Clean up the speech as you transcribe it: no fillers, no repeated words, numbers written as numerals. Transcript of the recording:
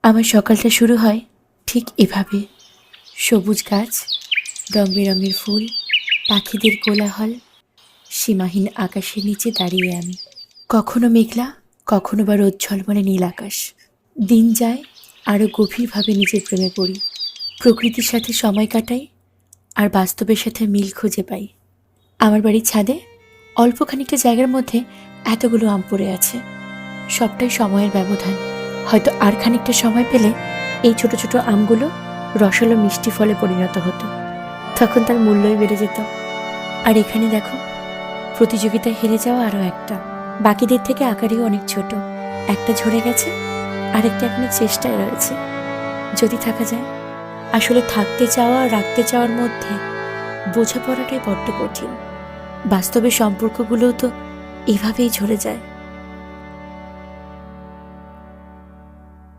আমার সকালটা শুরু হয় ঠিক এভাবে। সবুজ গাছ, রং বেরঙের ফুল, পাখিদের কোলাহল, সীমাহীন আকাশের নিচে দাঁড়িয়ে আমি। কখনো মেঘলা, কখনো বা রোদ ঝলমলে নীল আকাশ। দিন যায়, আরও গভীরভাবে নিজের প্রেমে পড়ি। প্রকৃতির সাথে সময় কাটাই, আর বাস্তবের সাথে মিল খুঁজে পাই। আমার বাড়ির ছাদে অল্প খানিকটা জায়গার মধ্যে এতগুলো আম পড়ে আছে। সবটাই সময়ের ব্যবধান। হয়তো আর খানিকটা সময় পেলে এই ছোট ছোট আমগুলো রসালো মিষ্টি ফলে পরিণত হতো। তখন তার মূল্যই বেড়ে যেত। আর এখানে দেখো, প্রতিযোগিতায় হেরে যাওয়া আরও একটা। বাকিদের থেকে আকারেও অনেক ছোট। একটা ঝরে গেছে, আরেকটা এখনো চেষ্টায় রয়েছে। যদি থাকা যায়। আসলে থাকতে চাওয়া আর রাখতে চাওয়ার মধ্যে বোঝাপড়াটাই বড্ড কঠিন। বাস্তবে সম্পর্কগুলোও তো এভাবেই ঝরে যায়।